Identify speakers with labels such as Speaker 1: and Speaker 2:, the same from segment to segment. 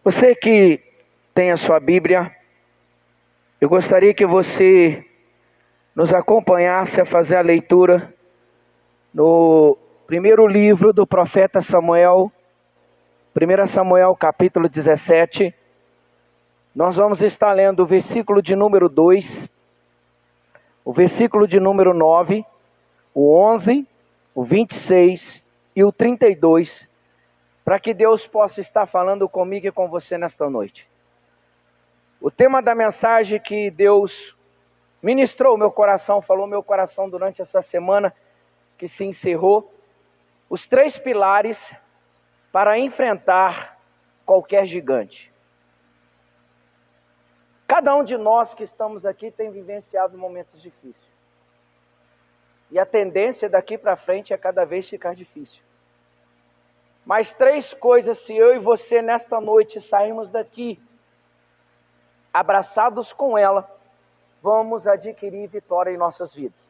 Speaker 1: Você que tem a sua Bíblia, eu gostaria que você nos acompanhasse a fazer a leitura no primeiro livro do profeta Samuel, 1 Samuel capítulo 17. Nós vamos estar lendo o versículo de número 2, o versículo de número 9, o 11, o 26 e o 32, para que Deus possa estar falando comigo e com você nesta noite. O tema da mensagem que Deus ministrou meu coração, falou meu coração durante essa semana que se encerrou, os 3 pilares para enfrentar qualquer gigante. Cada um de nós que estamos aqui tem vivenciado momentos difíceis. E a tendência daqui para frente é cada vez ficar difícil. Mas 3 coisas, se eu e você nesta noite sairmos daqui abraçados com ela, vamos adquirir vitória em nossas vidas.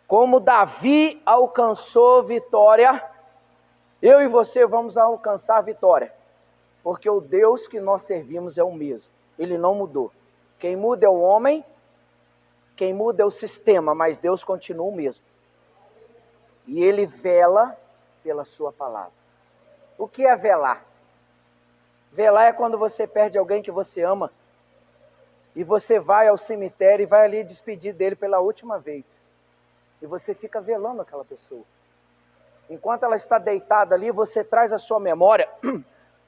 Speaker 1: Como Davi alcançou vitória, eu e você vamos alcançar vitória. Porque o Deus que nós servimos é o mesmo. Ele não mudou. Quem muda é o homem, quem muda é o sistema, mas Deus continua o mesmo. E Ele vela pela sua palavra. O que é velar? Velar é quando você perde alguém que você ama e você vai ao cemitério e vai ali despedir dele pela última vez. E você fica velando aquela pessoa. Enquanto ela está deitada ali, você traz à sua memória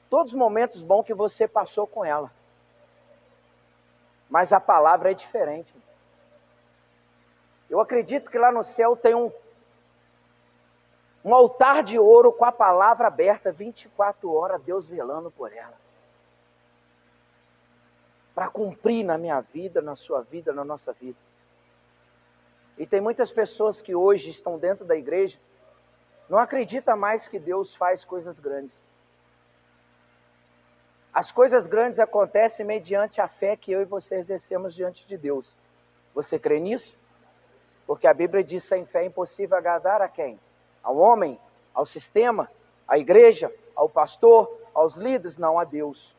Speaker 1: todos os momentos bons que você passou com ela. Mas a palavra é diferente. Eu acredito que lá no céu tem um altar de ouro com a palavra aberta 24 horas, Deus velando por ela. Para cumprir na minha vida, na sua vida, na nossa vida. E tem muitas pessoas que hoje estão dentro da igreja, não acreditam mais que Deus faz coisas grandes. As coisas grandes acontecem mediante a fé que eu e você exercemos diante de Deus. Você crê nisso? Porque a Bíblia diz: sem fé é impossível agradar a quem? Ao homem, ao sistema, à igreja, ao pastor, aos líderes, não a Deus.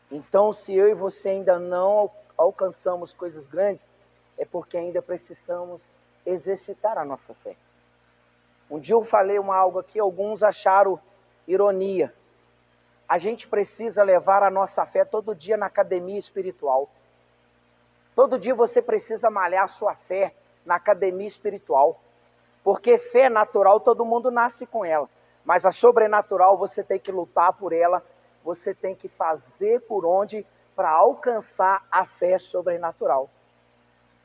Speaker 1: Então, se eu e você ainda não alcançamos coisas grandes, é porque ainda precisamos exercitar a nossa fé. Um dia eu falei algo aqui, alguns acharam ironia. A gente precisa levar a nossa fé todo dia na academia espiritual. Todo dia você precisa malhar a sua fé na academia espiritual. Porque fé natural todo mundo nasce com ela. Mas a sobrenatural você tem que lutar por ela. Você tem que fazer por onde para alcançar a fé sobrenatural.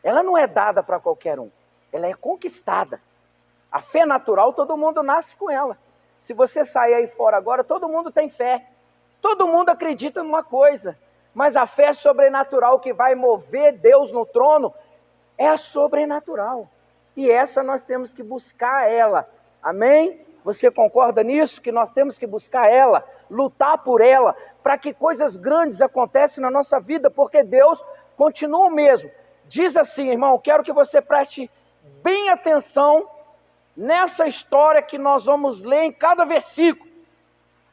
Speaker 1: Ela não é dada para qualquer um. Ela é conquistada. A fé natural todo mundo nasce com ela. Se você sair aí fora agora, todo mundo tem fé. Todo mundo acredita numa coisa. Mas a fé sobrenatural que vai mover Deus no trono é a sobrenatural. E essa nós temos que buscar ela. Amém? Você concorda nisso? Que nós temos que buscar ela, lutar por ela, para que coisas grandes aconteçam na nossa vida, porque Deus continua o mesmo. Diz assim, irmão, quero que você preste bem atenção nessa história que nós vamos ler em cada versículo.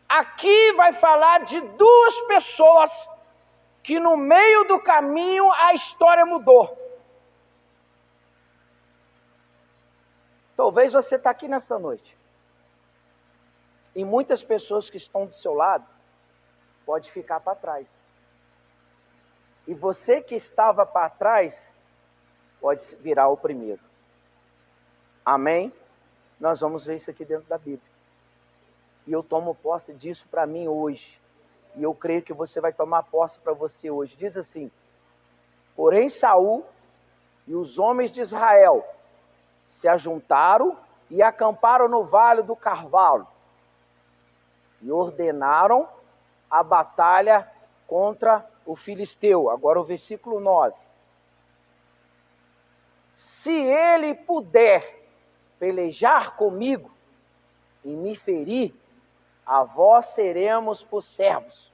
Speaker 1: Aqui vai falar de 2 pessoas que no meio do caminho a história mudou. Talvez você está aqui nesta noite. E muitas pessoas que estão do seu lado pode ficar para trás. E você que estava para trás pode virar o primeiro. Amém? Nós vamos ver isso aqui dentro da Bíblia. E eu tomo posse disso para mim hoje. E eu creio que você vai tomar posse para você hoje. Diz assim: porém Saul e os homens de Israel se ajuntaram e acamparam no vale do Carvalho e ordenaram a batalha contra o filisteu. Agora o versículo 9. Se ele puder pelejar comigo e me ferir, a vós seremos por servos.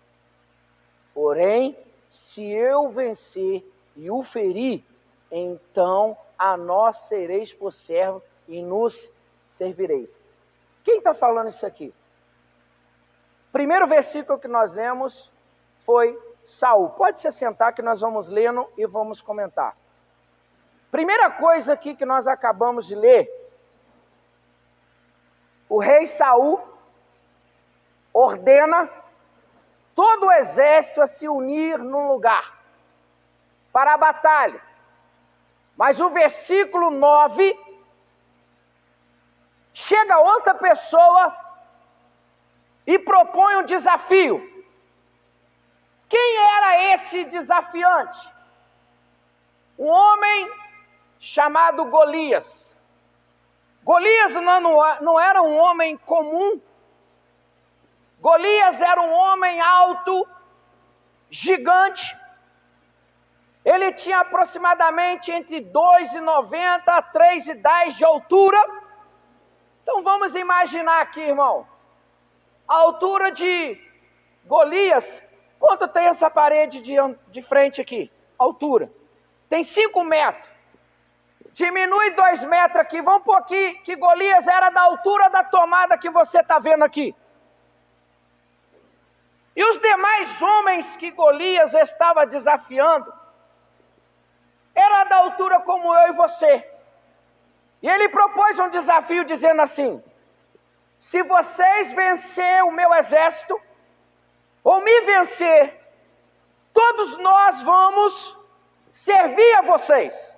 Speaker 1: Porém, se eu vencer e o ferir, então a nós sereis por servo e nos servireis. Quem está falando isso aqui? Primeiro versículo que nós lemos foi Saul. Pode se sentar que nós vamos lendo e vamos comentar. Primeira coisa aqui que nós acabamos de ler, o rei Saul ordena todo o exército a se unir num lugar para a batalha. Mas o versículo 9, chega outra pessoa e propõe um desafio. Quem era esse desafiante? Um homem chamado Golias. Golias não era um homem comum. Golias era um homem alto, gigante. Ele tinha aproximadamente entre 2,90 a 3,10 de altura. Então vamos imaginar aqui, irmão. A altura de Golias, quanto tem essa parede de frente aqui? Altura. Tem 5 metros. Diminui 2 metros aqui. Vamos pôr aqui que Golias era da altura da tomada que você está vendo aqui. E os demais homens que Golias estava desafiando, era da altura como eu e você. E ele propôs um desafio dizendo assim: se vocês vencer o meu exército, ou me vencer, todos nós vamos servir a vocês.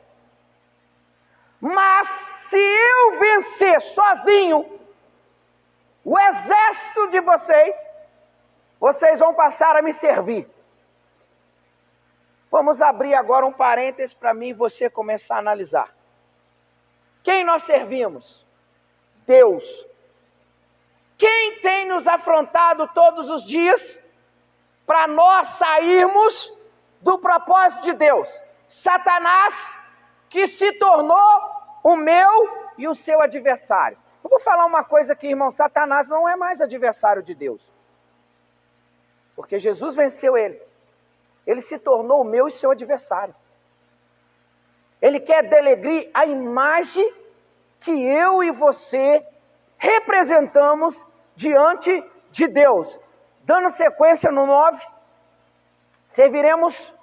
Speaker 1: Mas se eu vencer sozinho o exército de vocês, vocês vão passar a me servir. Vamos abrir agora um parênteses para mim e você começar a analisar. Quem nós servimos? Deus. Quem tem nos afrontado todos os dias para nós sairmos do propósito de Deus? Satanás, que se tornou o meu e o seu adversário. Eu vou falar uma coisa aqui, irmão. Satanás não é mais adversário de Deus. Porque Jesus venceu ele. Ele se tornou o meu e seu adversário. Ele quer denegrir a imagem que eu e você representamos diante de Deus. Dando sequência no 9, serviremos,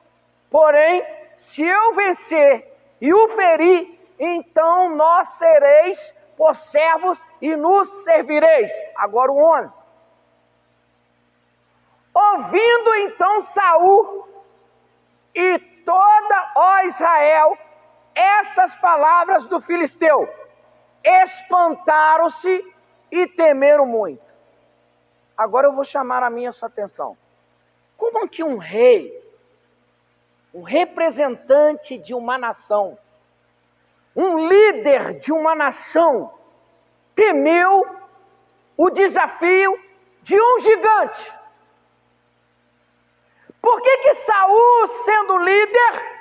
Speaker 1: porém, se eu vencer e o ferir, então nós sereis por servos e nos servireis. Agora o 11. Ouvindo então Saul e toda ó Israel estas palavras do filisteu, espantaram-se e temeram muito. Agora eu vou chamar a sua atenção. Como que um rei, um representante de uma nação, um líder de uma nação, temeu o desafio de um gigante? Por que Saul, sendo líder,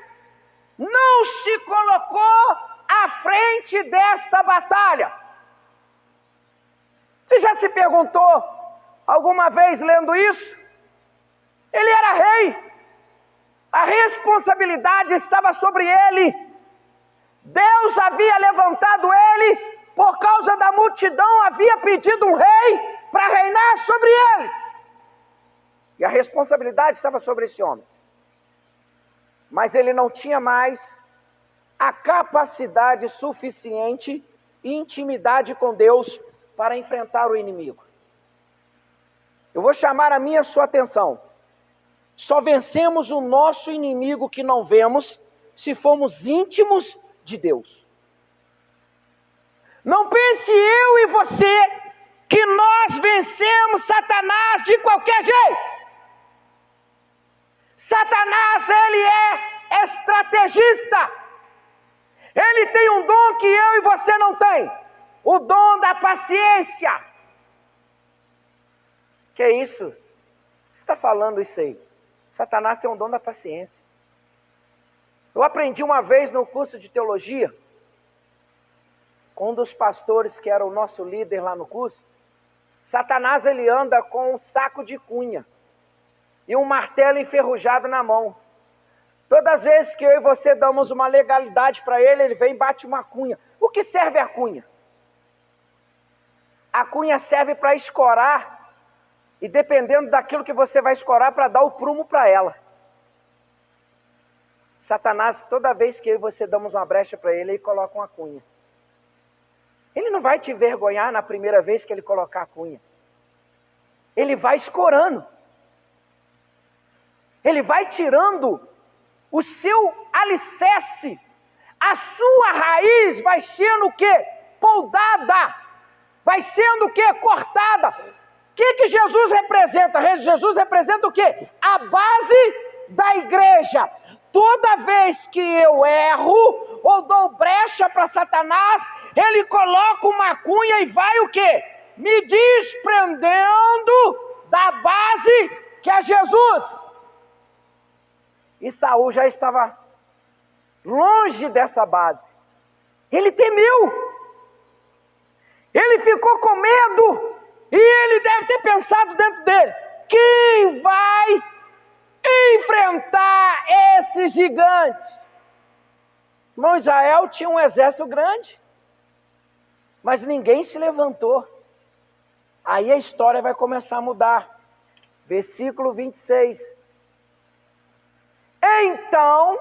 Speaker 1: não se colocou à frente desta batalha? Você já se perguntou alguma vez lendo isso? Ele era rei, a responsabilidade estava sobre ele. Deus havia levantado ele, por causa da multidão, havia pedido um rei para reinar sobre eles. E a responsabilidade estava sobre esse homem. Mas ele não tinha mais a capacidade suficiente e intimidade com Deus para enfrentar o inimigo. Eu vou chamar a sua atenção. Só vencemos o nosso inimigo que não vemos se formos íntimos de Deus. Não pense eu e você que nós vencemos Satanás de qualquer jeito. Satanás, ele é estrategista. Ele tem um dom que eu e você não tem. O dom da paciência. Que é isso? Você está falando isso aí? Satanás tem um dom da paciência. Eu aprendi uma vez no curso de teologia, com um dos pastores que era o nosso líder lá no curso. Satanás, ele anda com um saco de cunha e um martelo enferrujado na mão. Todas as vezes que eu e você damos uma legalidade para ele, ele vem e bate uma cunha. O que serve a cunha? A cunha serve para escorar e dependendo daquilo que você vai escorar para dar o prumo para ela. Satanás, toda vez que eu e você damos uma brecha para ele, ele coloca uma cunha. Ele não vai te envergonhar na primeira vez que ele colocar a cunha. Ele vai escorando. Ele vai tirando o seu alicerce. A sua raiz vai sendo o quê? Poldada. Vai sendo o quê? Cortada. O que Jesus representa? Jesus representa o quê? A base da igreja. Toda vez que eu erro ou dou brecha para Satanás, ele coloca uma cunha e vai o quê? Me desprendendo da base que é Jesus. E Saul já estava longe dessa base. Ele temeu. Ele ficou com medo. E ele deve ter pensado dentro dele: quem vai enfrentar esse gigante? Irmão, Israel tinha um exército grande, mas ninguém se levantou. Aí a história vai começar a mudar. Versículo 26. Então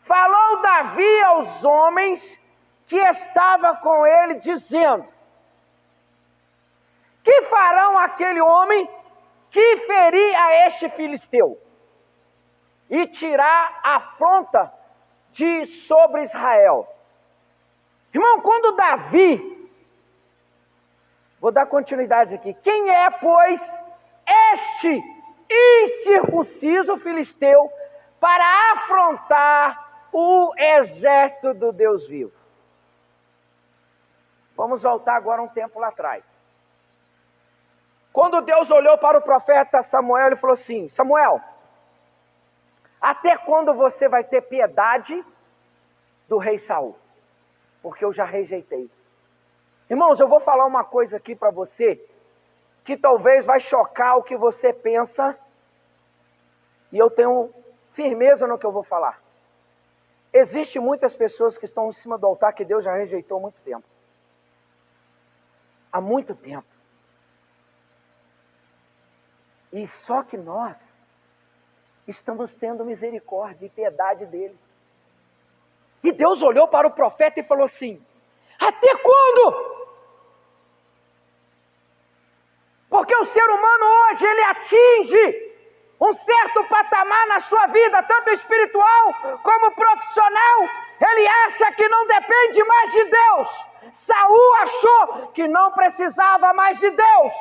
Speaker 1: falou Davi aos homens que estavam com ele, dizendo: que farão aquele homem que ferir a este filisteu e tirar a afronta de sobre Israel? Irmão, quando Davi, vou dar continuidade aqui, quem é, pois, este incircunciso filisteu para afrontar o exército do Deus vivo? Vamos voltar agora um tempo lá atrás. Quando Deus olhou para o profeta Samuel, ele falou assim: Samuel, até quando você vai ter piedade do rei Saul? Porque eu já rejeitei. Irmãos, eu vou falar uma coisa aqui para você, que talvez vai chocar o que você pensa, e eu tenho firmeza no que eu vou falar. Existem muitas pessoas que estão em cima do altar que Deus já rejeitou há muito tempo. Há muito tempo. E só que nós estamos tendo misericórdia e piedade dele. E Deus olhou para o profeta e falou assim: até quando? Porque o ser humano hoje, ele atinge um certo patamar na sua vida, tanto espiritual como profissional. Ele acha que não depende mais de Deus. Saul achou que não precisava mais de Deus,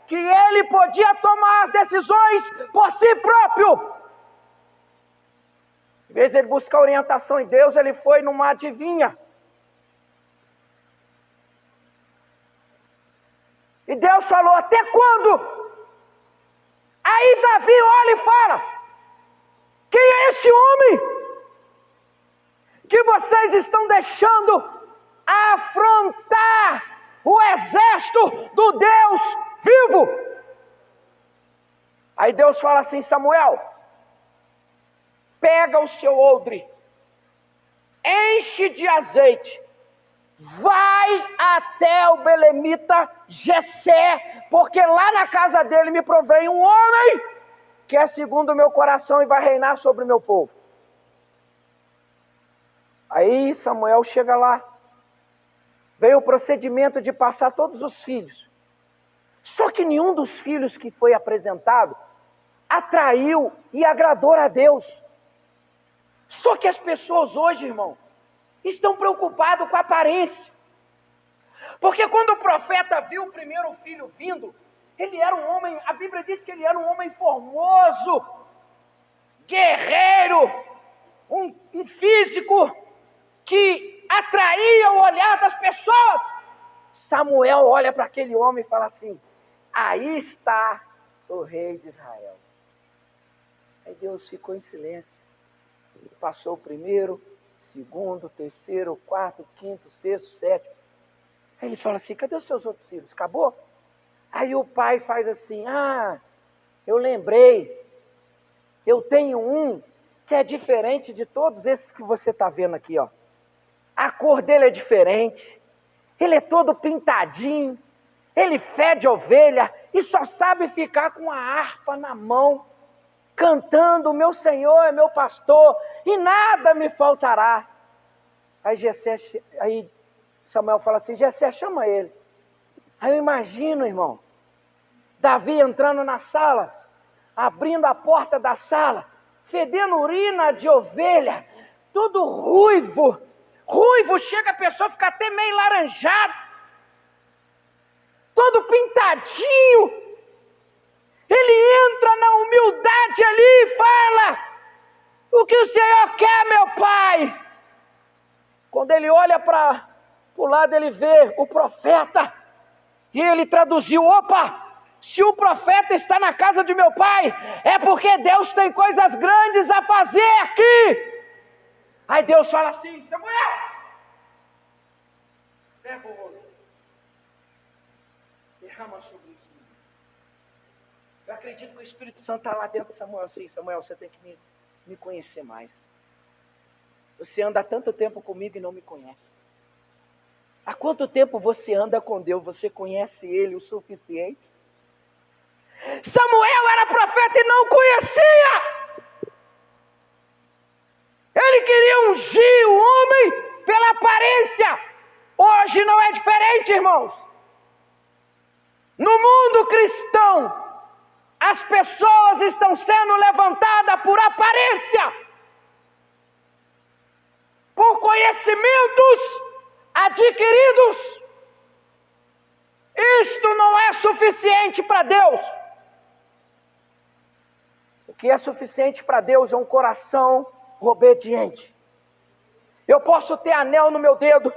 Speaker 1: que ele podia tomar decisões por si próprio. Em vez de ele buscar orientação em Deus, ele foi numa adivinha. E Deus falou: até quando? Aí Davi olha e fala: quem é esse homem que vocês estão deixando afrontar o exército do Deus vivo? Aí Deus fala assim: Samuel, pega o seu odre, enche de azeite, vai até o belemita Jessé, porque lá na casa dele me provém um homem que é segundo o meu coração e vai reinar sobre o meu povo. Aí Samuel chega lá, veio o procedimento de passar todos os filhos. Só que nenhum dos filhos que foi apresentado atraiu e agradou a Deus. Só que as pessoas hoje, irmão, estão preocupadas com a aparência. Porque quando o profeta viu o primeiro filho vindo, ele era um homem, a Bíblia diz que ele era um homem formoso, guerreiro, um físico que atraía o olhar das pessoas. Samuel olha para aquele homem e fala assim: aí está o rei de Israel. Aí Deus ficou em silêncio. Passou o primeiro, segundo, terceiro, quarto, quinto, sexto, sétimo. Aí ele fala assim: cadê os seus outros filhos? Acabou? Aí o pai faz assim: ah, eu lembrei, eu tenho um que é diferente de todos esses que você está vendo aqui, ó. A cor dele é diferente, ele é todo pintadinho, ele fede ovelha, e só sabe ficar com a harpa na mão, cantando: o meu Senhor é meu pastor e nada me faltará. Aí Samuel fala assim: Jessé, chama ele. Aí eu imagino, irmão, Davi entrando na sala, abrindo a porta da sala, fedendo urina de ovelha, tudo ruivo, chega a pessoa a ficar até meio laranjado, todo pintadinho. Ele entra na humildade ali e fala: o que o Senhor quer, meu pai? Quando ele olha para o lado, ele vê o profeta, e ele traduziu: opa, se o profeta está na casa de meu pai, é porque Deus tem coisas grandes a fazer aqui. Aí Deus fala assim: Samuel, pega o ouro, derrama sobre isso. Eu acredito que o Espírito Santo está lá dentro de Samuel assim: Samuel, você tem que me conhecer mais. Você anda há tanto tempo comigo e não me conhece. Há quanto tempo você anda com Deus? Você conhece Ele o suficiente? Samuel era profeta e não conhecia. Ele queria ungir o homem pela aparência. Hoje não é diferente, irmãos. No mundo cristão, as pessoas estão sendo levantadas por aparência, por conhecimentos adquiridos. Isto não é suficiente para Deus. O que é suficiente para Deus é um coração obediente. Eu posso ter anel no meu dedo,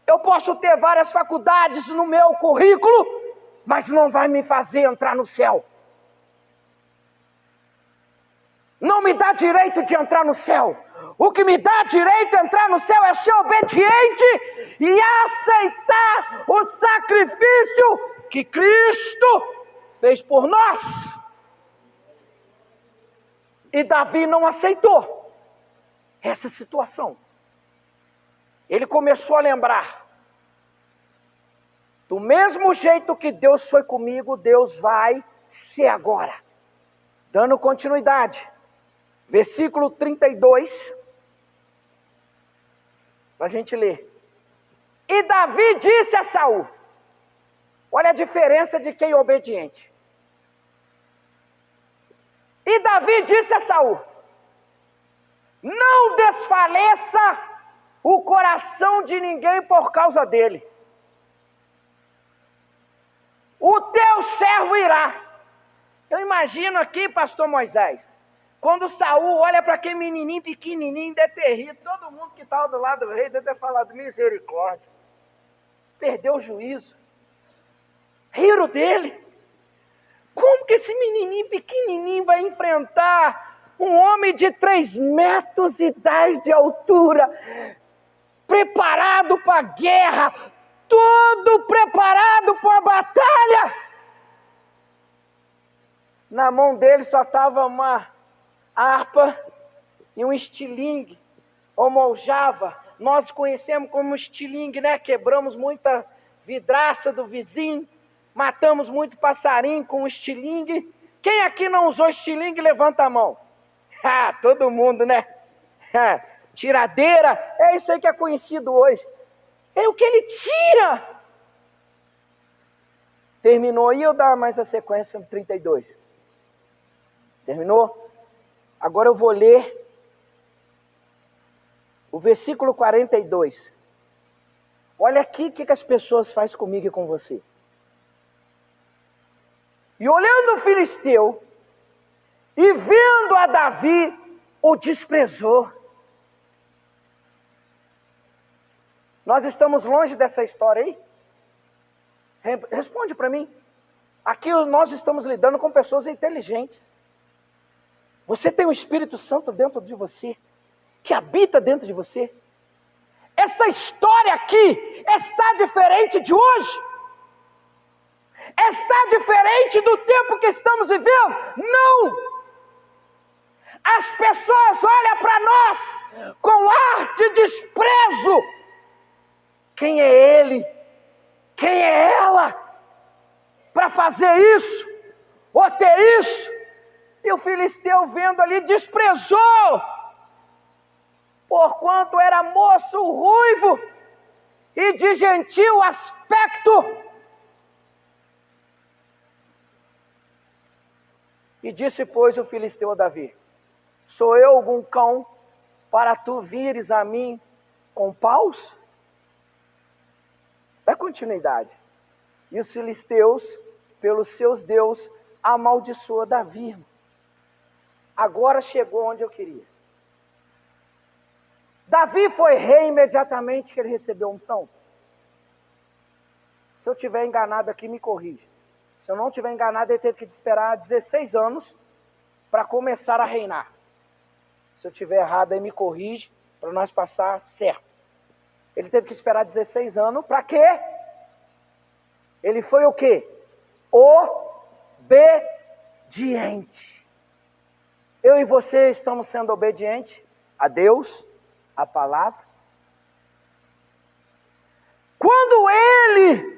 Speaker 1: eu posso ter várias faculdades no meu currículo, mas não vai me fazer entrar no céu. Não me dá direito de entrar no céu. O que me dá direito de entrar no céu é ser obediente e aceitar o sacrifício que Cristo fez por nós. E Davi não aceitou essa situação. Ele começou a lembrar: do mesmo jeito que Deus foi comigo, Deus vai ser agora. Dando continuidade, versículo 32, para a gente ler. E Davi disse a Saul: olha a diferença de quem é obediente. E Davi disse a Saul: não desfaleça o coração de ninguém por causa dele. O teu servo irá. Eu imagino aqui, pastor Moisés, quando Saul olha para aquele menininho pequenininho, deve ter rido, todo mundo que estava do lado do rei deve ter falado: misericórdia, perdeu o juízo, riram dele. Como que esse menininho pequenininho vai enfrentar um homem de 3,10 metros de altura, preparado para a guerra, todo preparado para a batalha? Na mão dele só estava uma harpa e um estilingue, ou moljava. Nós conhecemos como estilingue, né? Quebramos muita vidraça do vizinho, matamos muito passarinho com o estilingue. Quem aqui não usou estilingue, levanta a mão. Todo mundo, né? Tiradeira, é isso aí que é conhecido hoje. É o que ele tira. Terminou, e eu dar mais a sequência no 32. Terminou? Agora eu vou ler o versículo 42. Olha aqui o que as pessoas fazem comigo e com você. E olhando o filisteu, e vendo a Davi, o desprezou. Nós estamos longe dessa história aí? Responde para mim. Aqui nós estamos lidando com pessoas inteligentes. Você tem o Espírito Santo dentro de você, que habita dentro de você. Essa história aqui está diferente de hoje? Está diferente do tempo que estamos vivendo? Não! As pessoas olham para nós com ar de desprezo. Quem é ele? Quem é ela? para fazer isso, ou ter isso. E o filisteu, vendo ali, desprezou, porquanto era moço ruivo e de gentil aspecto. E disse, pois, o filisteu a Davi: sou eu algum cão para tu vires a mim com paus? Dá continuidade. E os filisteus, pelos seus deuses, amaldiçoou Davi. Agora chegou onde eu queria. Davi foi rei imediatamente que ele recebeu a unção. Se eu estiver enganado aqui, me corrija. Se eu não estiver enganado, ele teve que esperar 16 anos para começar a reinar. Se eu estiver errado, aí me corrige, para nós passar certo. Ele teve que esperar 16 anos, para quê? Ele foi o quê? Obediente. Eu e você estamos sendo obedientes a Deus, a palavra. Quando ele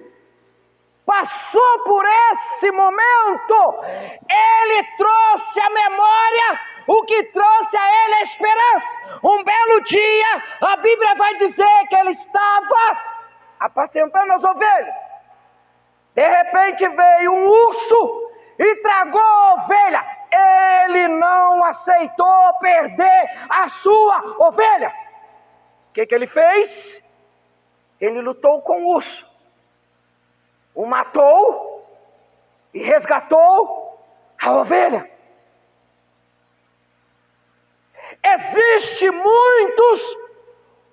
Speaker 1: passou por esse momento, ele trouxe à memória o que trouxe a ele a esperança. Um belo dia, a Bíblia vai dizer que ele estava apacentando as ovelhas. De repente veio um urso e tragou a ovelha. Ele não aceitou perder a sua ovelha. O que ele fez? Ele lutou com o urso, o matou e resgatou a ovelha. Existem muitos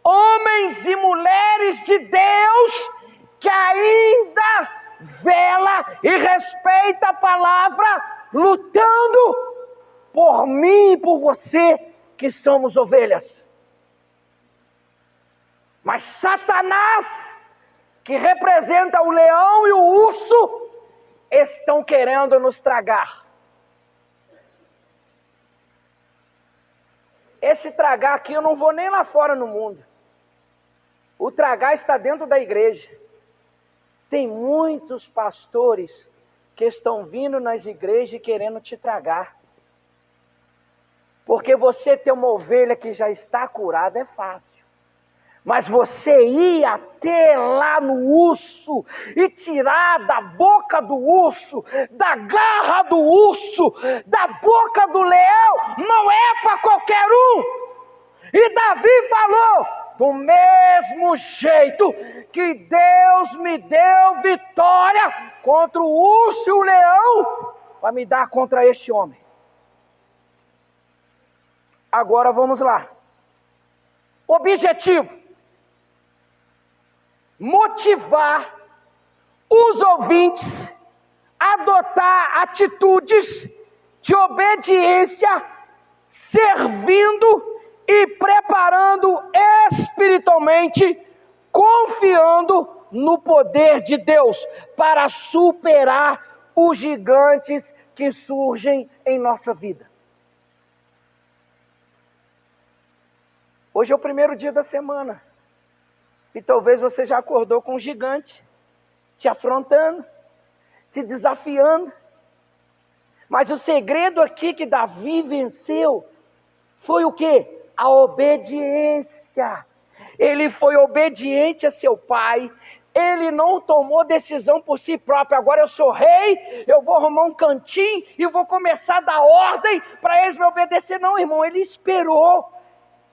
Speaker 1: homens e mulheres de Deus que ainda vela e respeita a palavra, lutando por mim e por você, que somos ovelhas. Mas Satanás, que representa o leão e o urso, estão querendo nos tragar. Esse tragar aqui eu não vou nem lá fora no mundo. O tragar está dentro da igreja. Tem muitos pastores que estão vindo nas igrejas e querendo te tragar. Porque você ter uma ovelha que já está curada é fácil. Mas você ir até lá no urso e tirar da boca do urso, da garra do urso, da boca do leão, não é para qualquer um. E Davi falou: do mesmo jeito que Deus me deu vitória contra o urso e o leão, vai me dar contra este homem. Agora vamos lá. Objetivo: motivar os ouvintes a adotar atitudes de obediência, servindo e preparando espiritualmente, confiando no poder de Deus para superar os gigantes que surgem em nossa vida. Hoje é o primeiro dia da semana. E talvez você já acordou com um gigante, te afrontando, te desafiando. Mas o segredo aqui que Davi venceu foi o quê? A obediência. Ele foi obediente a seu pai. Ele não tomou decisão por si próprio. Agora eu sou rei, eu vou arrumar um cantinho e vou começar a dar ordem para eles me obedecer. Não, irmão, ele esperou.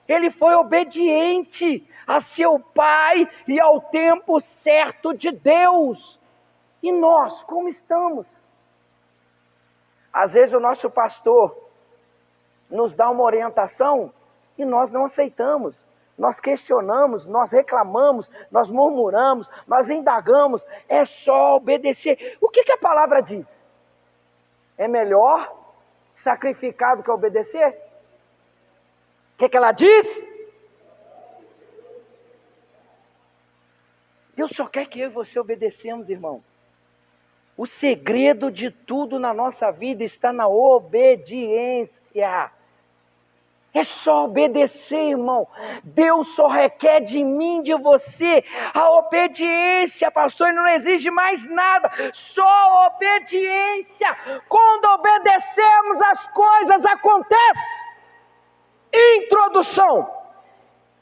Speaker 1: Ele foi obediente a seu pai e ao tempo certo de Deus. E nós, como estamos? Às vezes o nosso pastor nos dá uma orientação e nós não aceitamos. Nós questionamos, nós reclamamos, nós murmuramos, nós indagamos. É só obedecer. O que a palavra diz? É melhor sacrificar do que obedecer? O que ela diz? Deus só quer que eu e você obedecemos, irmão. O segredo de tudo na nossa vida está na obediência. É só obedecer, irmão. Deus só requer de mim, de você, a obediência, pastor. Ele não exige mais nada, só obediência. Quando obedecemos, as coisas acontecem. Introdução.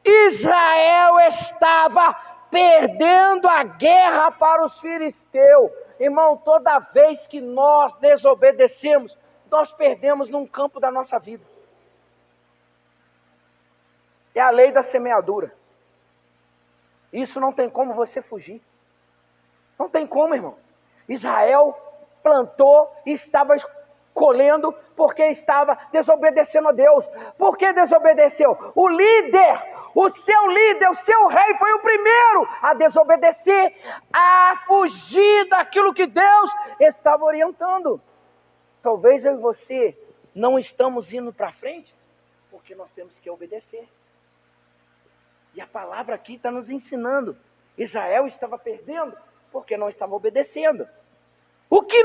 Speaker 1: Israel estava perdendo a guerra para os filisteus. Irmão, toda vez que nós desobedecemos, nós perdemos num campo da nossa vida. É a lei da semeadura. Isso não tem como você fugir. Não tem como, irmão. Israel plantou e estava colhendo porque estava desobedecendo a Deus. Por que desobedeceu? O líder, o seu rei foi o primeiro a desobedecer, a fugir daquilo que Deus estava orientando. Talvez eu e você não estamos indo para frente porque nós temos que obedecer. E a palavra aqui está nos ensinando. Israel estava perdendo porque não estava obedecendo. O que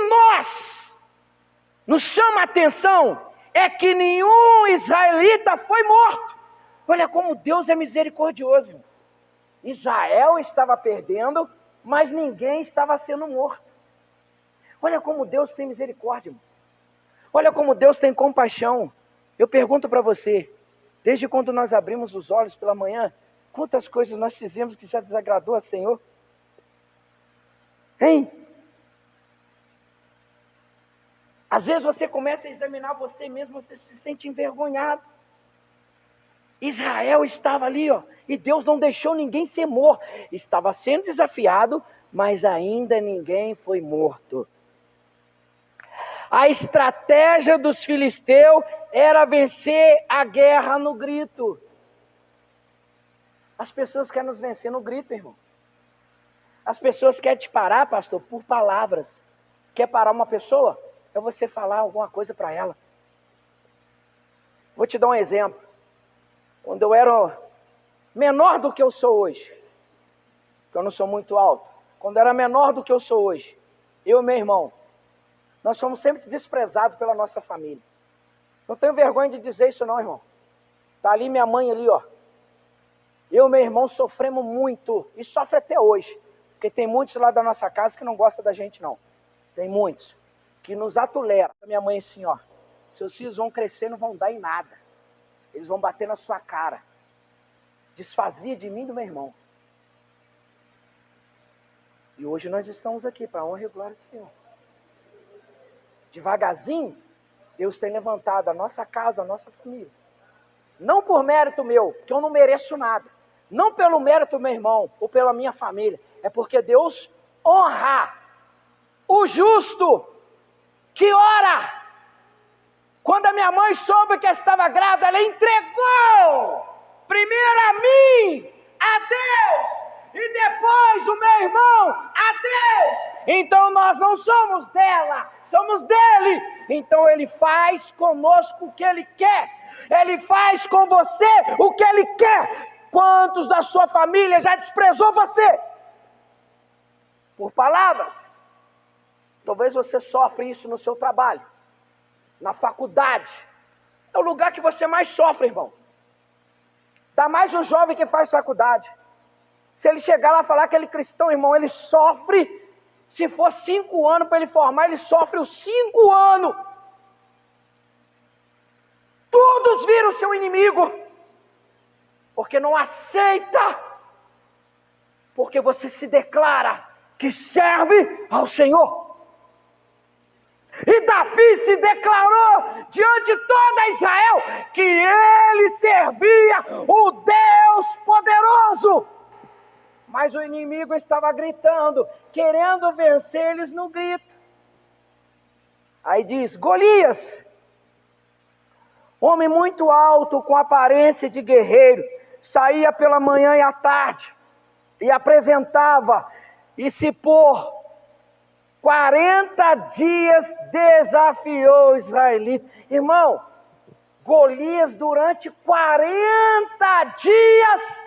Speaker 1: nos chama a atenção é que nenhum israelita foi morto. Olha como Deus é misericordioso, irmão. Israel estava perdendo, mas ninguém estava sendo morto. Olha como Deus tem misericórdia, irmão. Olha como Deus tem compaixão. Eu pergunto para você, desde quando nós abrimos os olhos pela manhã, quantas coisas nós fizemos que já desagradou ao Senhor? Hein? Às vezes você começa a examinar você mesmo, você se sente envergonhado. Israel estava ali, e Deus não deixou ninguém ser morto. Estava sendo desafiado, mas ainda ninguém foi morto. A estratégia dos filisteus era vencer a guerra no grito. As pessoas querem nos vencer no grito, irmão. As pessoas querem te parar, pastor, por palavras. Quer parar uma pessoa? É você falar alguma coisa para ela. Vou te dar um exemplo. Quando eu era menor do que eu sou hoje, porque eu não sou muito alto. Quando eu era menor do que eu sou hoje, eu e meu irmão, nós fomos sempre desprezados pela nossa família. Não tenho vergonha de dizer isso não, irmão. Está ali minha mãe ali, Eu e meu irmão sofremos muito, e sofre até hoje. Porque tem muitos lá da nossa casa que não gostam da gente não. Tem muitos que nos atoleram. Minha mãe assim, seus filhos vão crescer, não vão dar em nada. Eles vão bater na sua cara. Desfazia de mim e do meu irmão. E hoje nós estamos aqui para a honra e glória do Senhor. Devagarzinho, Deus tem levantado a nossa casa, a nossa família. Não por mérito meu, que eu não mereço nada. Não pelo mérito do meu irmão ou pela minha família. É porque Deus honra o justo que ora. Quando a minha mãe soube que eu estava grávida, ela entregou primeiro a mim, a Deus, e depois o meu irmão, a Deus. Então nós não somos dela, somos dele. Então ele faz conosco o que ele quer. Ele faz com você o que ele quer. Quantos da sua família já desprezou você? Por palavras. Talvez você sofre isso no seu trabalho, na faculdade. É o lugar que você mais sofre, irmão. Dá mais um jovem que faz faculdade. Se ele chegar lá e falar que ele é cristão, irmão, ele sofre. Se for 5 anos para ele formar, ele sofre os 5 anos. Todos viram seu inimigo. Porque não aceita. Porque você se declara que serve ao Senhor. E Davi se declarou diante de toda Israel que ele servia o Deus poderoso. Mas o inimigo estava gritando, querendo vencer eles no grito. Aí diz, Golias, homem muito alto, com aparência de guerreiro, saía pela manhã e à tarde, e apresentava, e se por 40 dias desafiou o israelita. Irmão, Golias durante 40 dias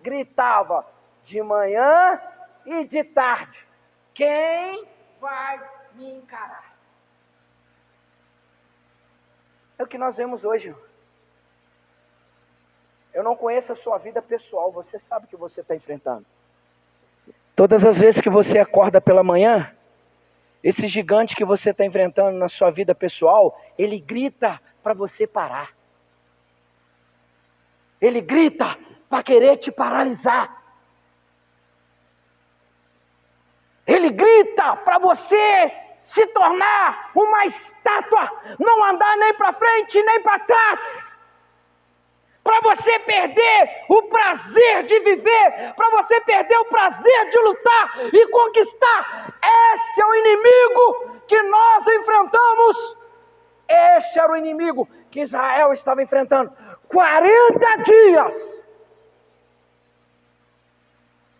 Speaker 1: gritava de manhã e de tarde: quem vai me encarar? É o que nós vemos hoje. conheço a sua vida pessoal, você sabe o que você está enfrentando. Todas as vezes que você acorda pela manhã, esse gigante que você está enfrentando na sua vida pessoal, ele grita para você parar. Ele grita para querer te paralisar. Ele grita para você se tornar uma estátua, não andar nem para frente nem para trás. Para você perder o prazer de viver, para você perder o prazer de lutar e conquistar. Esse é o inimigo que nós enfrentamos. Este era o inimigo que Israel estava enfrentando. 40 dias.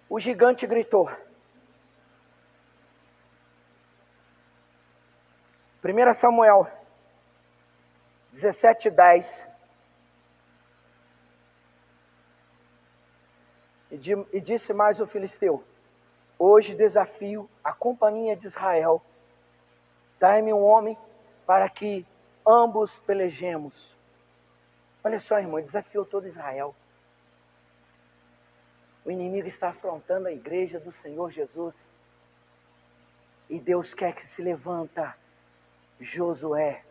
Speaker 1: O gigante gritou. 1 Samuel 17:10. E disse mais o filisteu: hoje desafio a companhia de Israel. Dai-me um homem para que ambos pelejemos. Olha só, irmão, desafiou todo Israel. O inimigo está afrontando a igreja do Senhor Jesus. E Deus quer que se levanta Josué.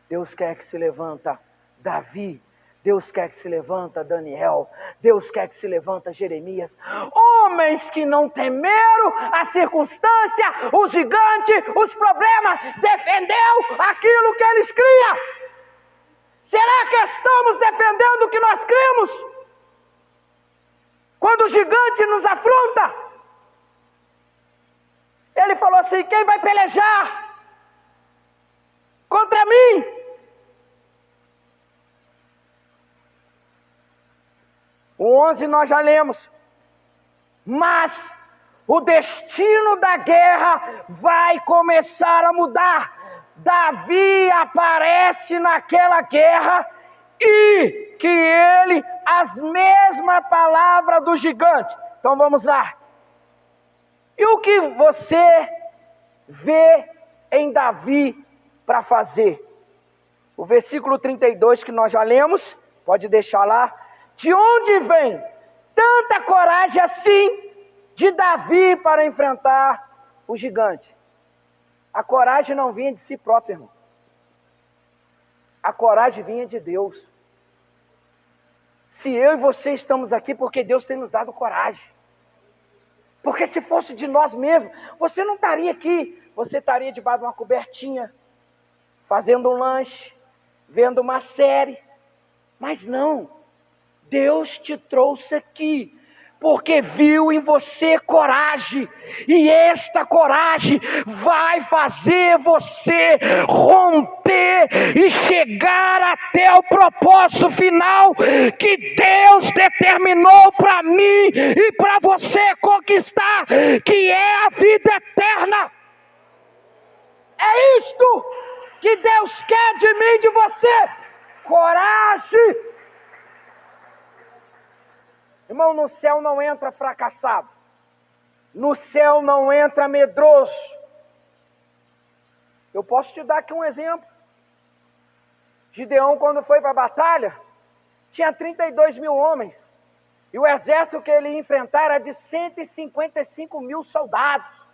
Speaker 1: Deus quer que se levanta Davi. Deus quer que se levanta Daniel. Deus quer que se levanta Jeremias. Homens que não temeram a circunstância, o gigante, os problemas. Defendeu aquilo que eles criam. Será que estamos defendendo o que nós cremos? Quando o gigante nos afronta, ele falou assim: quem vai pelejar contra mim? O 11 nós já lemos. Mas o destino da guerra vai começar a mudar. Davi aparece naquela guerra e que ele, as mesmas palavras do gigante. Então vamos lá. E o que você vê em Davi para fazer? O versículo 32 que nós já lemos, pode deixar lá. De onde vem tanta coragem assim de Davi para enfrentar o gigante? A coragem não vinha de si próprio, irmão. A coragem vinha de Deus. Se eu e você estamos aqui, porque Deus tem nos dado coragem. Porque se fosse de nós mesmos, você não estaria aqui. Você estaria debaixo de uma cobertinha, fazendo um lanche, vendo uma série. Mas não. Deus te trouxe aqui porque viu em você coragem, e esta coragem vai fazer você romper e chegar até o propósito final que Deus determinou para mim e para você conquistar, que é a vida eterna. É isto que Deus quer de mim e de você: coragem. Irmão, no céu não entra fracassado. No céu não entra medroso. Eu posso te dar aqui um exemplo. Gideão, quando foi para a batalha, tinha 32 mil homens. E o exército que ele ia enfrentar era de 155 mil soldados.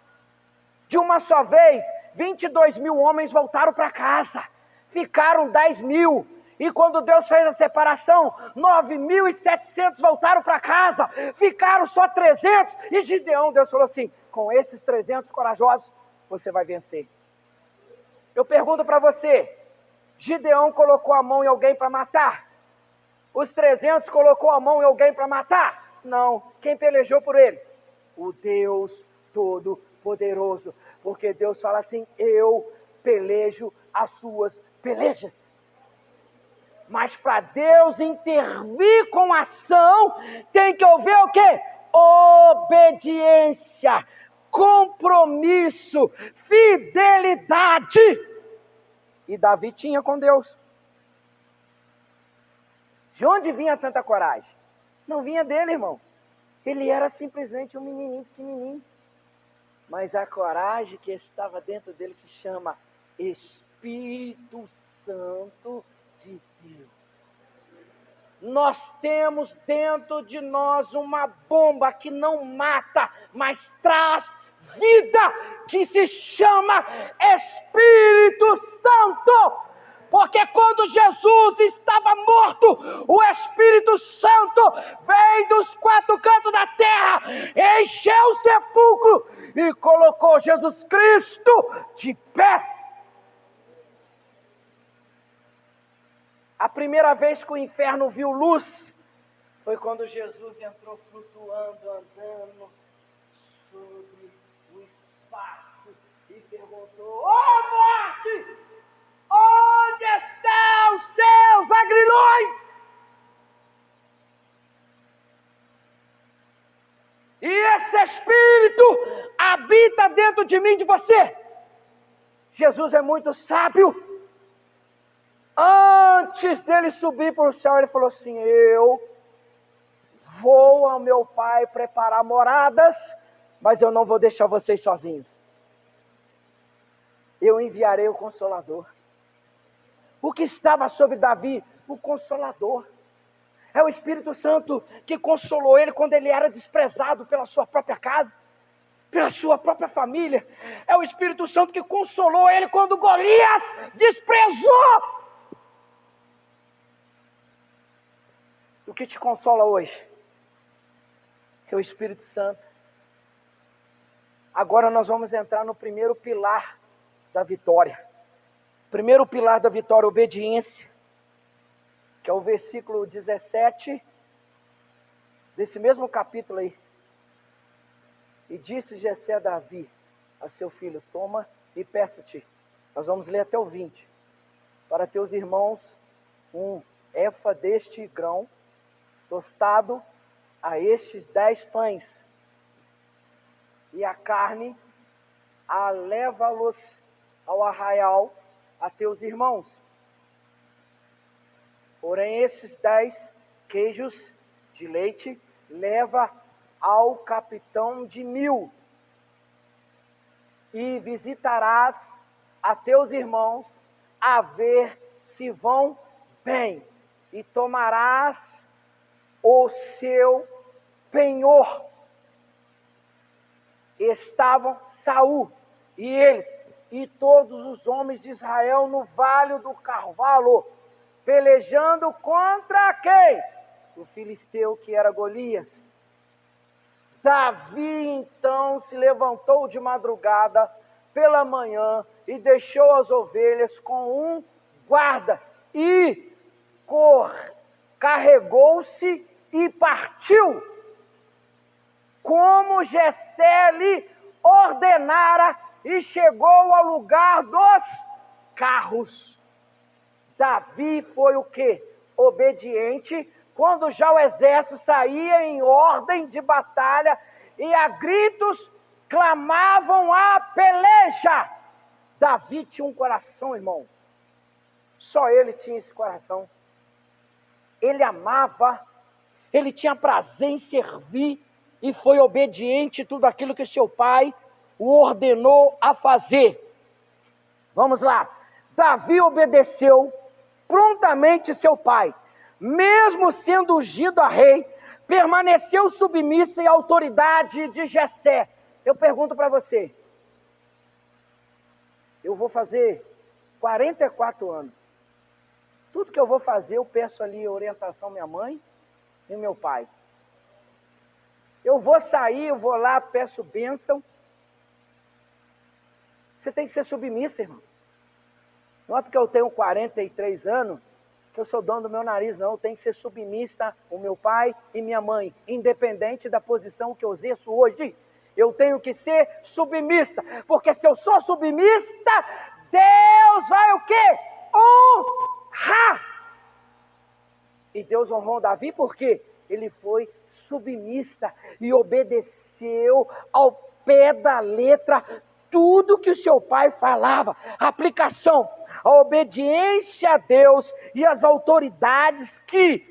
Speaker 1: De uma só vez, 22 mil homens voltaram para casa. Ficaram 10 mil. E quando Deus fez a separação, 9.700 voltaram para casa, ficaram só 300. E Gideão, Deus falou assim: com esses 300 corajosos, você vai vencer. Eu pergunto para você, Gideão colocou a mão em alguém para matar? Os 300 colocou a mão em alguém para matar? Não. Quem pelejou por eles? O Deus Todo-Poderoso. Porque Deus fala assim: eu pelejo as suas pelejas. Mas para Deus intervir com ação, tem que haver o quê? Obediência, compromisso, fidelidade. E Davi tinha com Deus. De onde vinha tanta coragem? Não vinha dele, irmão. Ele era simplesmente um menininho pequenininho. Mas a coragem que estava dentro dele se chama Espírito Santo de Deus. Nós temos dentro de nós uma bomba que não mata, mas traz vida, que se chama Espírito Santo. Porque quando Jesus estava morto, o Espírito Santo veio dos quatro cantos da terra, encheu o sepulcro e colocou Jesus Cristo de pé. A primeira vez que o inferno viu luz foi quando Jesus entrou flutuando, andando sobre o espaço e perguntou: "Ô morte, onde estão os seus agrilhões?" E esse Espírito habita dentro de mim, de você. Jesus é muito sábio. Antes dele subir para o céu, ele falou assim: eu vou ao meu Pai preparar moradas, mas eu não vou deixar vocês sozinhos. Eu enviarei o Consolador. O que estava sobre Davi? O Consolador. É o Espírito Santo que consolou ele quando ele era desprezado pela sua própria casa, pela sua própria família. É o Espírito Santo que consolou ele quando Golias desprezou. O que te consola hoje é o Espírito Santo. Agora nós vamos entrar no primeiro pilar da vitória. Primeiro pilar da vitória, obediência, que é o versículo 17 desse mesmo capítulo aí. E disse Jessé a Davi, a seu filho: toma e peço-te. Nós vamos ler até o 20. Para teus irmãos, um efa deste grão tostado a estes 10 pães, e a carne a leva-los ao arraial a teus irmãos. Porém, esses 10 queijos de leite leva ao capitão de 1000, e visitarás a teus irmãos a ver se vão bem, e tomarás o seu penhor. Estavam Saul e eles e todos os homens de Israel no vale do Carvalho, pelejando contra quem? O filisteu, que era Golias. Davi então se levantou de madrugada pela manhã e deixou as ovelhas com um guarda e carregou-se e partiu, como Jessé lhe ordenara, e chegou ao lugar dos carros. Davi foi o quê? Obediente, quando já o exército saía em ordem de batalha e a gritos clamavam a peleja. Davi tinha um coração, irmão. Só ele tinha esse coração. Ele amava, ele tinha prazer em servir e foi obediente a tudo aquilo que seu pai o ordenou a fazer. Vamos lá. Davi obedeceu prontamente seu pai, mesmo sendo ungido a rei, permaneceu submisso à autoridade de Jessé. Eu pergunto para você, eu vou fazer 44 anos. Tudo que eu vou fazer, eu peço ali orientação à minha mãe e meu pai. Eu vou sair, eu vou lá, peço bênção. Você tem que ser submisso, irmão. Não é porque eu tenho 43 anos que eu sou dono do meu nariz, não. Eu tenho que ser submissa ao meu pai e minha mãe, independente da posição que eu exerço hoje. Eu tenho que ser submissa, porque se eu sou submissa, Deus vai o quê? Honrar. E Deus honrou Davi porque ele foi submissa e obedeceu ao pé da letra tudo que o seu pai falava. Aplicação: a obediência a Deus e às autoridades que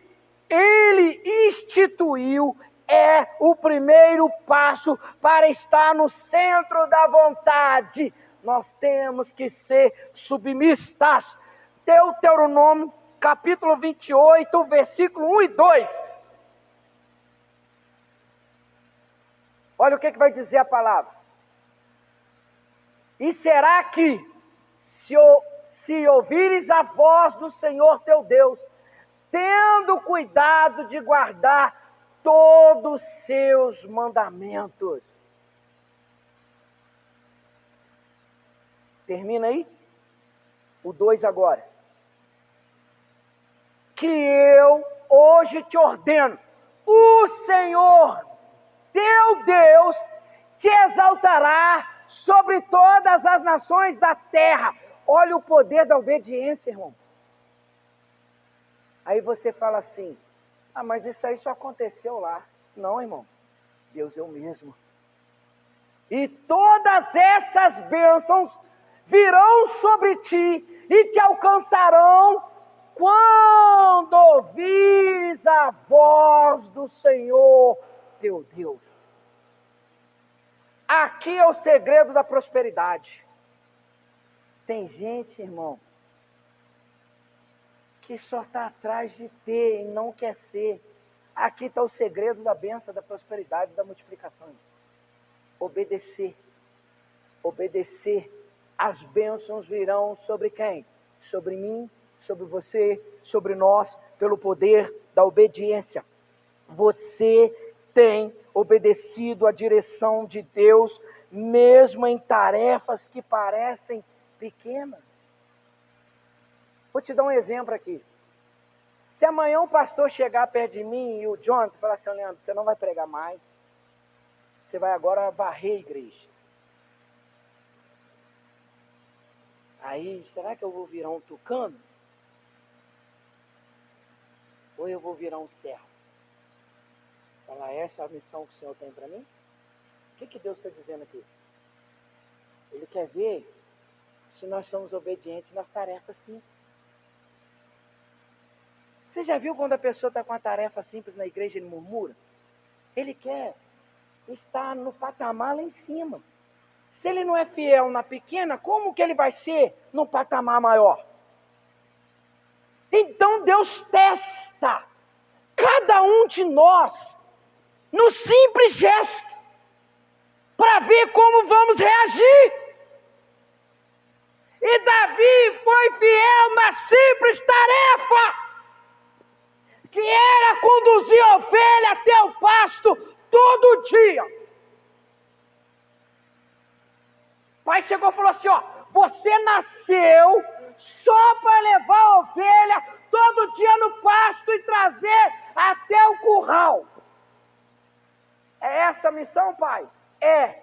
Speaker 1: ele instituiu é o primeiro passo para estar no centro da vontade. Nós temos que ser submissas. Deuteronômio capítulo 28, versículo 1 e 2. Olha o que vai dizer a palavra. E será que, se ouvires a voz do Senhor teu Deus, tendo cuidado de guardar todos os seus mandamentos. Termina aí. O 2 agora. Que eu hoje te ordeno, o Senhor, teu Deus, te exaltará sobre todas as nações da terra. Olha o poder da obediência, irmão. Aí você fala assim, mas isso aí só aconteceu lá. Não, irmão, Deus é o mesmo. E todas essas bênçãos virão sobre ti e te alcançarão quando ouvires a voz do Senhor teu Deus. Aqui é o segredo da prosperidade. Tem gente, irmão, que só está atrás de ter e não quer ser. Aqui está o segredo da bênção, da prosperidade, da multiplicação. Obedecer. Obedecer. As bênçãos virão sobre quem? Sobre mim, sobre você, sobre nós, pelo poder da obediência. Você tem obedecido à direção de Deus, mesmo em tarefas que parecem pequenas. Vou te dar um exemplo aqui. Se amanhã um pastor chegar perto de mim e o Jonathan falar assim, Leandro, você não vai pregar mais, você vai agora varrer a igreja. Aí, será que eu vou virar um tucano? Ou eu vou virar um servo? Falar, essa é a missão que o Senhor tem para mim? O que Deus está dizendo aqui? Ele quer ver se nós somos obedientes nas tarefas simples. Você já viu quando a pessoa está com uma tarefa simples na igreja e ele murmura? Ele quer estar no patamar lá em cima. Se ele não é fiel na pequena, como que ele vai ser no patamar maior? Então Deus testa cada um de nós no simples gesto para ver como vamos reagir. E Davi foi fiel na simples tarefa, que era conduzir a ovelha até o pasto todo dia. O pai chegou e falou assim, você nasceu só para levar a ovelha todo dia no pasto e trazer até o curral. É essa a missão, pai? É.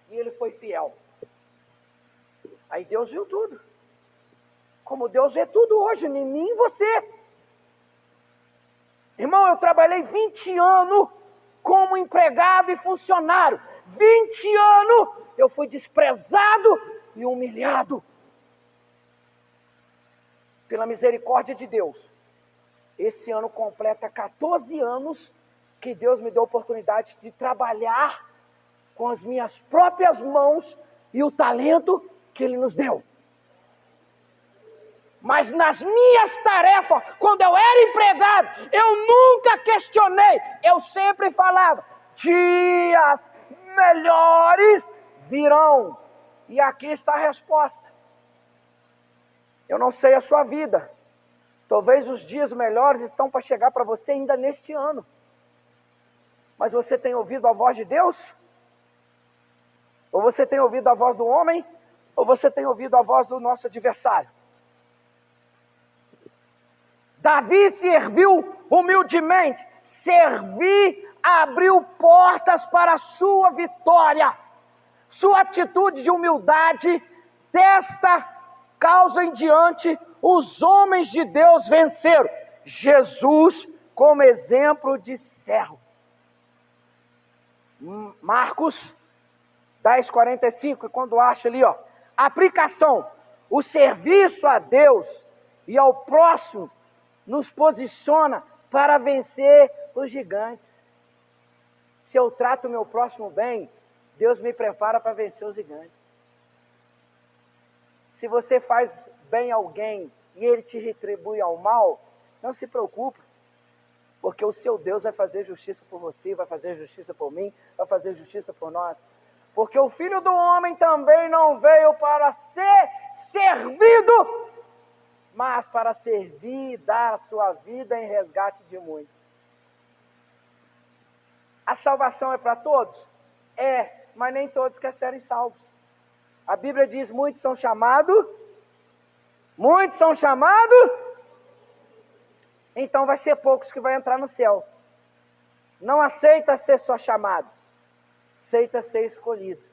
Speaker 1: E ele foi fiel. Aí Deus viu tudo. Como Deus vê tudo hoje, em mim e você. Irmão, eu trabalhei 20 anos como empregado e funcionário. 20 anos eu fui desprezado e humilhado. Pela misericórdia de Deus. Esse ano completa 14 anos que Deus me deu a oportunidade de trabalhar com as minhas próprias mãos e o talento que Ele nos deu. Mas nas minhas tarefas, quando eu era empregado, eu nunca questionei. Eu sempre falava, dias melhores virão. E aqui está a resposta. Eu não sei a sua vida. Talvez os dias melhores estão para chegar para você ainda neste ano. Mas você tem ouvido a voz de Deus? Ou você tem ouvido a voz do homem? Ou você tem ouvido a voz do nosso adversário? Davi serviu humildemente. Servir abriu portas para a sua vitória. Sua atitude de humildade, desta causa em diante, os homens de Deus venceram. Jesus como exemplo de servo. Marcos 10:45, quando acha ali, aplicação. O serviço a Deus e ao próximo nos posiciona para vencer os gigantes. Se eu trato o meu próximo bem, Deus me prepara para vencer os gigantes. Se você faz bem a alguém e ele te retribui ao mal, não se preocupe, porque o seu Deus vai fazer justiça por você, vai fazer justiça por mim, vai fazer justiça por nós. Porque o Filho do Homem também não veio para ser servido, mas para servir e dar a sua vida em resgate de muitos. A salvação é para todos? É, mas nem todos querem serem salvos. A Bíblia diz, muitos são chamados, então vai ser poucos que vão entrar no céu. Não aceita ser só chamado, aceita ser escolhido.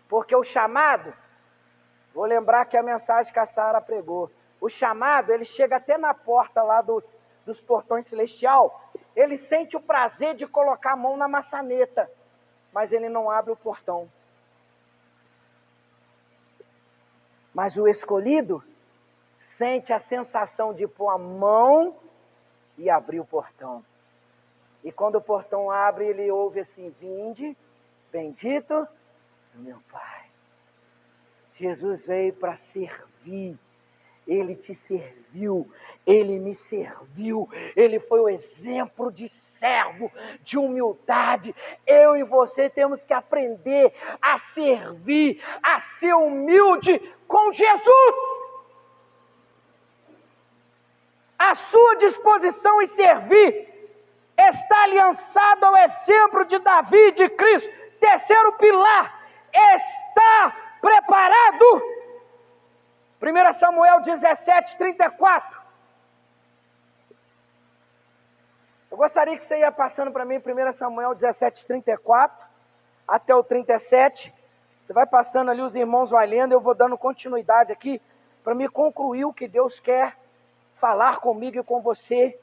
Speaker 1: Porque o chamado, vou lembrar que a mensagem que a Sara pregou, o chamado, ele chega até na porta lá dos portões celestial, ele sente o prazer de colocar a mão na maçaneta, mas ele não abre o portão. Mas o escolhido sente a sensação de pôr a mão e abrir o portão. E quando o portão abre, ele ouve assim, vinde, bendito do meu Pai. Jesus veio para servir. Ele te serviu, ele me serviu, ele foi o exemplo de servo, de humildade. Eu e você temos que aprender a servir, a ser humilde com Jesus. A sua disposição em servir está aliançada ao exemplo de Davi e de Cristo. Terceiro pilar, está preparado. 1 Samuel 17, 34. Eu gostaria que você ia passando para mim 1 Samuel 17, 34 até o 37. Você vai passando ali, os irmãos vão lendo, eu vou dando continuidade aqui para me concluir o que Deus quer falar comigo e com você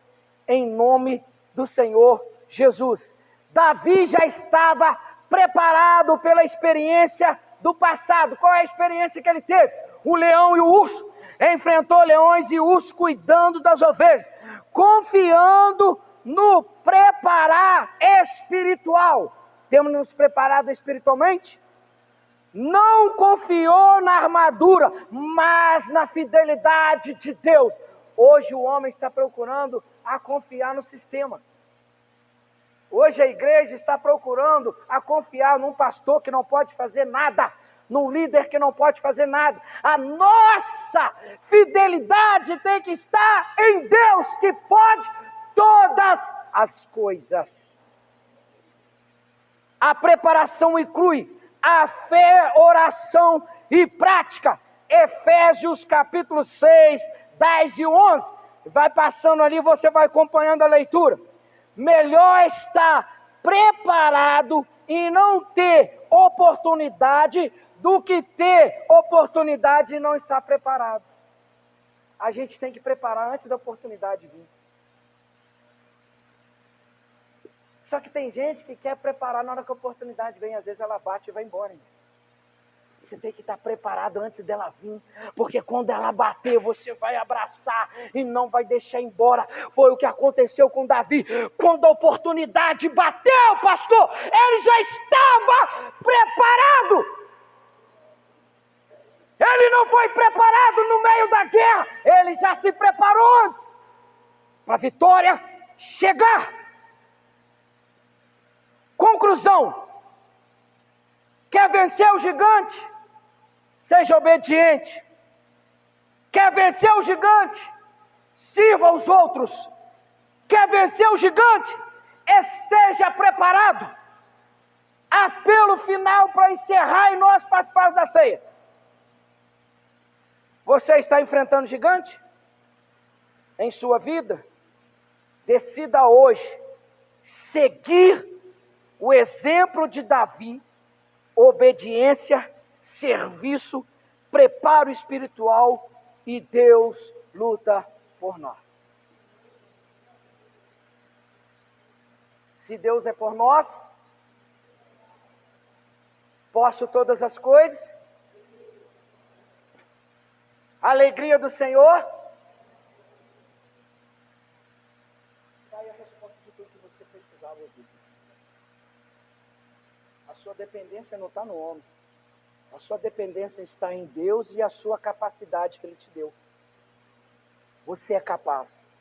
Speaker 1: em nome do Senhor Jesus. Davi já estava preparado pela experiência do passado. Qual é a experiência que ele teve? O leão e o urso, enfrentou leões e ursos cuidando das ovelhas, confiando no preparar espiritual. Temos nos preparado espiritualmente? Não confiou na armadura, mas na fidelidade de Deus. Hoje o homem está procurando a confiar no sistema. Hoje a igreja está procurando a confiar num pastor que não pode fazer nada, num líder que não pode fazer nada. A nossa fidelidade tem que estar em Deus, que pode todas as coisas. A preparação inclui a fé, oração e prática. Efésios capítulo 6, 10 e 11. Vai passando ali, você vai acompanhando a leitura. Melhor estar preparado e não ter oportunidade do que ter oportunidade e não estar preparado. A gente tem que preparar antes da oportunidade vir. Só que tem gente que quer preparar na hora que a oportunidade vem, às vezes ela bate e vai embora. Você tem que estar preparado antes dela vir, porque quando ela bater, você vai abraçar e não vai deixar embora. Foi o que aconteceu com Davi. Quando a oportunidade bateu, pastor, ele já estava preparado. Ele não foi preparado no meio da guerra, ele já se preparou antes para a vitória chegar. Conclusão: quer vencer o gigante? Seja obediente. Quer vencer o gigante? Sirva aos outros. Quer vencer o gigante? Esteja preparado. Apelo final para encerrar e nós participarmos da ceia. Você está enfrentando gigante em sua vida? Decida hoje seguir o exemplo de Davi, obediência, serviço, preparo espiritual, e Deus luta por nós. Se Deus é por nós, posso todas as coisas. A alegria do Senhor. Está aí a resposta de tudo que você precisava ouvir. A sua dependência não está no homem. A sua dependência está em Deus e a sua capacidade que Ele te deu. Você é capaz.